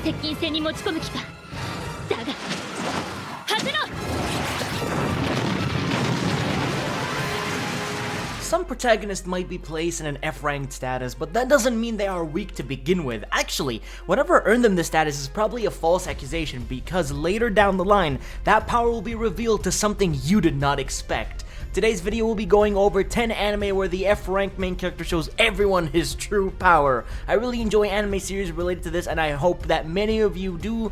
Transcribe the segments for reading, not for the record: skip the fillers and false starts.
接近戦に持ち込む気か。だが外ろ。 Some protagonists might be placed in an F-ranked status, but that doesn't mean they are weak to begin with. Actually, whatever earned them this status is probably a false accusation, because later down the line, that power will be revealed to something you did not expect. Today's video will be going over 10 anime where the F-ranked main character shows everyone his true power. I really enjoy anime series related to this, and I hope that many of you do,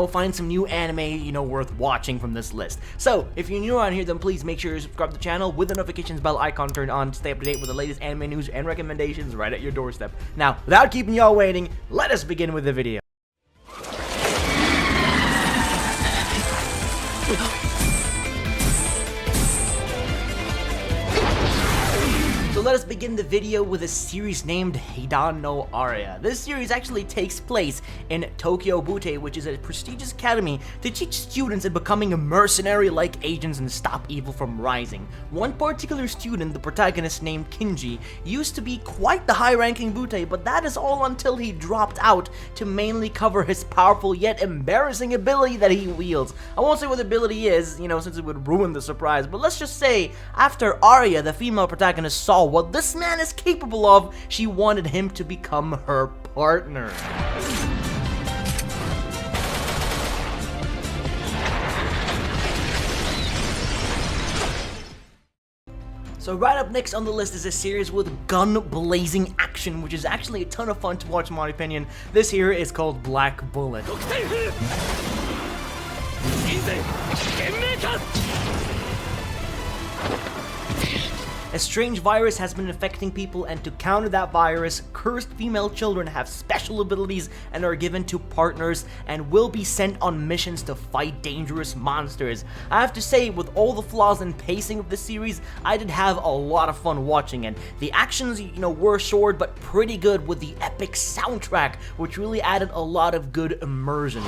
find some new anime, worth watching from this list. So, if you're new around here, then please make sure you subscribe to the channel with the notifications bell icon turned on to stay up to date with the latest anime news and recommendations right at your doorstep. Now, without keeping y'all waiting, let us begin with the video. So let us begin the video with a series named Hidan No Aria. This series actually takes place in Tokyo Butte, which is a prestigious academy to teach students in becoming a mercenary-like agents and stop evil from rising. One particular student, the protagonist named Kinji, used to be quite the high-ranking Butte, but that is all until he dropped out to mainly cover his powerful yet embarrassing ability that he wields. I won't say what the ability is, since it would ruin the surprise, but let's just say, after Aria, the female protagonist, saw what this man is capable of, she wanted him to become her partner. So right up next on the list is a series with gun-blazing action, which is actually a ton of fun to watch in my opinion. This here is called Black Bullet. A strange virus has been infecting people, and to counter that virus, cursed female children have special abilities and are given to partners and will be sent on missions to fight dangerous monsters. I have to say, with all the flaws and pacing of the series, I did have a lot of fun watching it. The actions, were short but pretty good, with the epic soundtrack, which really added a lot of good immersion.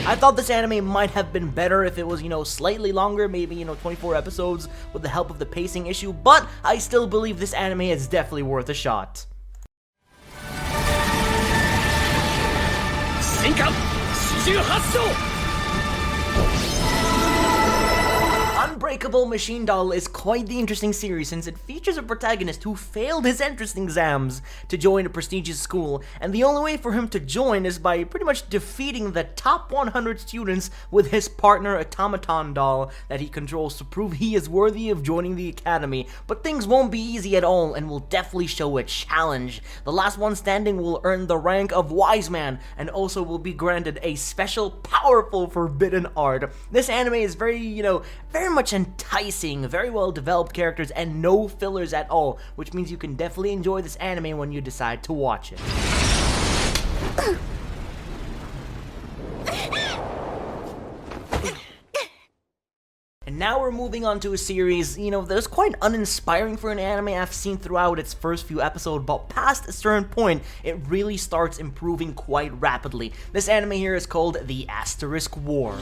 I thought this anime might have been better if it was, slightly longer, maybe, 24 episodes with the help of the pacing issue, but I still believe this anime is definitely worth a shot. Unbreakable Machine Doll is quite the interesting series since it features a protagonist who failed his entrance exams to join a prestigious school, and the only way for him to join is by pretty much defeating the top 100 students with his partner automaton doll that he controls to prove he is worthy of joining the academy. But things won't be easy at all and will definitely show a challenge. The last one standing will earn the rank of Wise Man and also will be granted a special powerful forbidden art. This anime is very, very much enticing, very well developed characters, and no fillers at all, which means you can definitely enjoy this anime when you decide to watch it. And now we're moving on to a series, that's quite uninspiring for an anime I've seen throughout its first few episodes, but past a certain point, it really starts improving quite rapidly. This anime here is called The Asterisk War.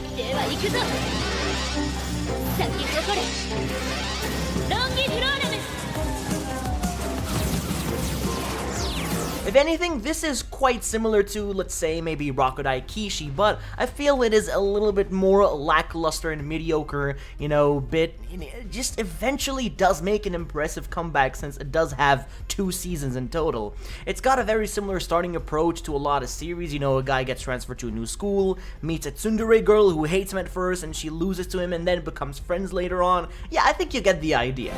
If anything, this is quite similar to, let's say, maybe Rakudai Kishi, but I feel it is a little bit more lackluster and mediocre, it just eventually does make an impressive comeback since it does have 2 seasons in total. It's got a very similar starting approach to a lot of series, a guy gets transferred to a new school, meets a tsundere girl who hates him at first, and she loses to him and then becomes friends later on. Yeah, I think you get the idea.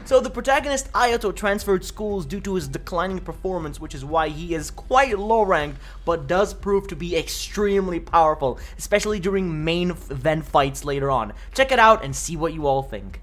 So the protagonist Ayato transferred schools due to his declining performance, which is why he is quite low ranked, but does prove to be extremely powerful, especially during main event fights later on. Check it out and see what you all think.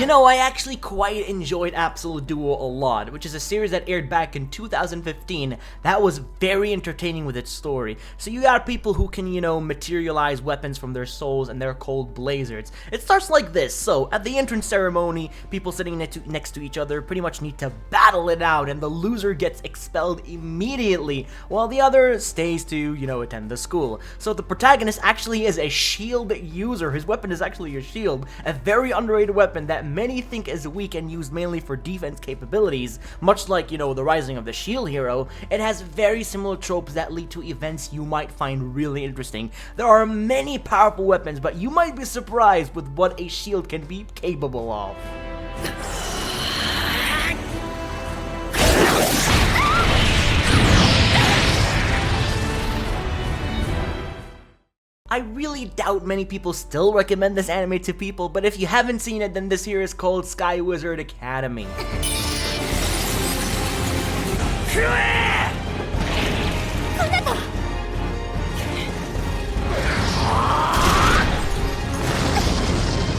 You know, I actually quite enjoyed Absolute Duo a lot, which is a series that aired back in 2015 that was very entertaining with its story. So you got people who can, you know, materialize weapons from their souls, and they're called blazards. It starts like this. So at the entrance ceremony, people sitting next to each other pretty much need to battle it out, and the loser gets expelled immediately, while the other stays to, you know, attend the school. So the protagonist actually is a shield user. His weapon is actually a shield, a very underrated weapon that many think is weak and used mainly for defense capabilities. Much like, you know, the Rising of the Shield Hero, it has very similar tropes that lead to events you might find really interesting. There are many powerful weapons, but you might be surprised with what a shield can be capable of. I really doubt many people still recommend this anime to people, but if you haven't seen it, then this here is called Sky Wizard Academy.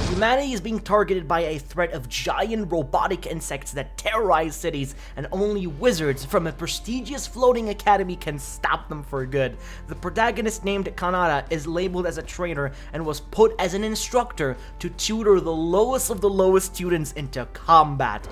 Humanity is being targeted by a threat of giant robotic insects that terrorize cities, and only wizards from a prestigious floating academy can stop them for good. The protagonist, named Kanata, is labeled as a trainer and was put as an instructor to tutor the lowest of the lowest students into combat.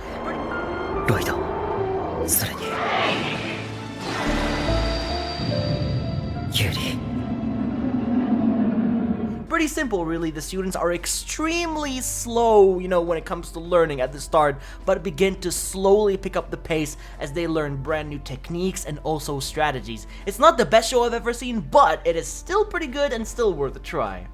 Pretty simple, really. The students are extremely slow, you know, when it comes to learning at the start, but begin to slowly pick up the pace as they learn brand new techniques and also strategies. It's not the best show I've ever seen, but it is still pretty good and still worth a try.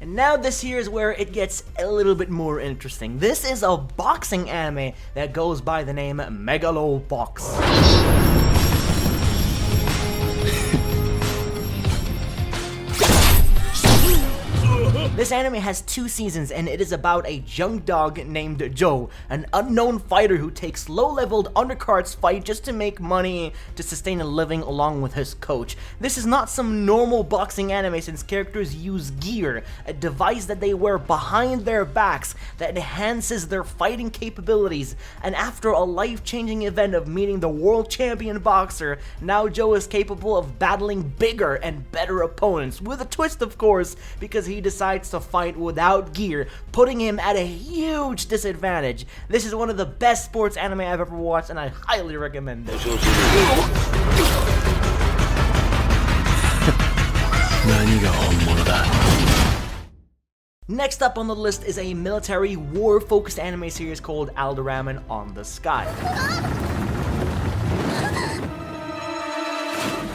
And now this here is where it gets a little bit more interesting. This is a boxing anime that goes by the name Megalo Box. This anime has 2 seasons, and it is about a young dog named Joe, an unknown fighter who takes low-leveled undercards fight just to make money to sustain a living along with his coach. This is not some normal boxing anime, since characters use gear, a device that they wear behind their backs that enhances their fighting capabilities. And after a life-changing event of meeting the world champion boxer, now Joe is capable of battling bigger and better opponents, with a twist of course, because he decides to fight without gear, putting him at a huge disadvantage. This is one of the best sports anime I've ever watched, and I highly recommend it. Next up on the list is a military war-focused anime series called Alderamin On The Sky.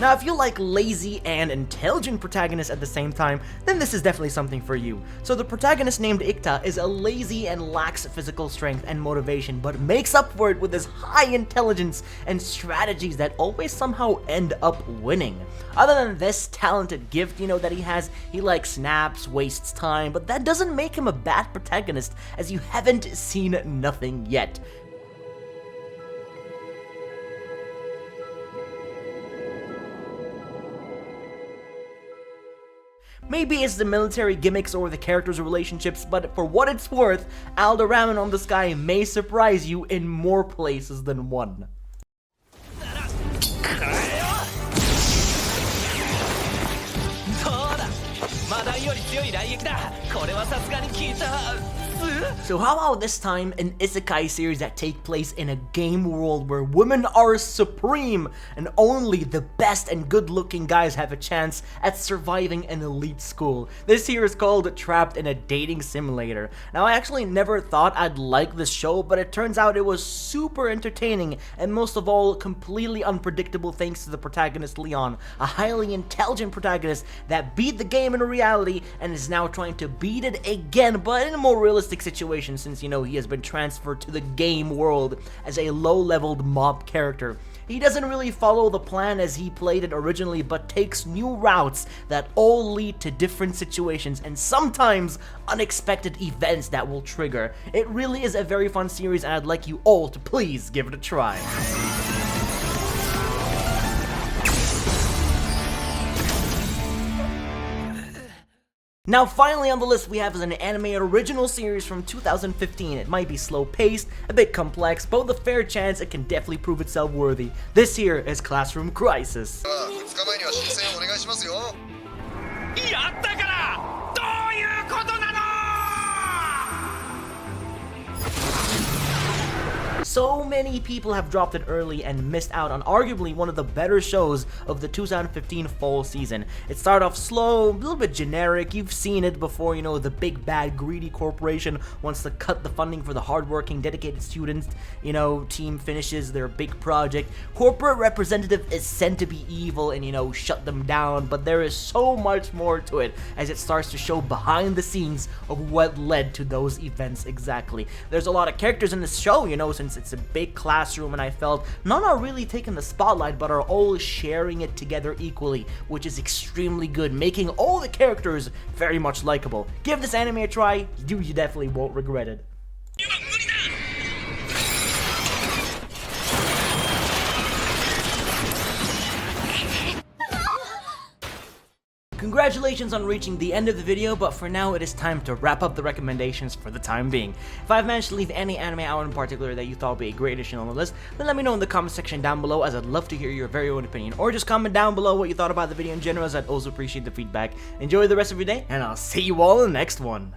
Now, if you like lazy and intelligent protagonists at the same time, then this is definitely something for you. So the protagonist, named Ikta, is a lazy and lacks physical strength and motivation, but makes up for it with his high intelligence and strategies that always somehow end up winning. Other than this talented gift, you know, that he has, he like snaps, wastes time, but that doesn't make him a bad protagonist, as you haven't seen nothing yet. Maybe it's the military gimmicks or the characters' relationships, but for what it's worth, Alderamin On The Sky may surprise you in more places than one. So how about this time an isekai series that take place in a game world where women are supreme and only the best and good-looking guys have a chance at surviving an elite school. This here is called Trapped in a Dating Simulator. Now, I actually never thought I'd like this show, but it turns out it was super entertaining and most of all completely unpredictable thanks to the protagonist Leon, a highly intelligent protagonist that beat the game in reality and is now trying to beat it again, but in a more realistic situation, since, you know, he has been transferred to the game world as a low-leveled mob character. He doesn't really follow the plan as he played it originally, but takes new routes that all lead to different situations and sometimes unexpected events that will trigger. It really is a very fun series, and I'd like you all to please give it a try. Now finally on the list we have is an anime original series from 2015. It might be slow paced, a bit complex, but with a fair chance it can definitely prove itself worthy. This here is Classroom Crisis. So many people have dropped it early and missed out on arguably one of the better shows of the 2015 fall season. It started off slow, a little bit generic. You've seen it before, you know, the big bad greedy corporation wants to cut the funding for the hardworking, dedicated students, you know, team finishes their big project. Corporate representative is sent to be evil and, you know, shut them down, but there is so much more to it as it starts to show behind the scenes of what led to those events exactly. There's a lot of characters in this show, you know, since it's a big classroom, and I felt none are really taking the spotlight but are all sharing it together equally, which is extremely good, making all the characters very much likable. Give this anime a try, you definitely won't regret it. Congratulations on reaching the end of the video, but for now it is time to wrap up the recommendations for the time being. If I've managed to leave any anime out in particular that you thought would be a great addition on the list, then let me know in the comment section down below, as I'd love to hear your very own opinion, or just comment down below what you thought about the video in general, as I'd also appreciate the feedback. Enjoy the rest of your day, and I'll see you all in the next one.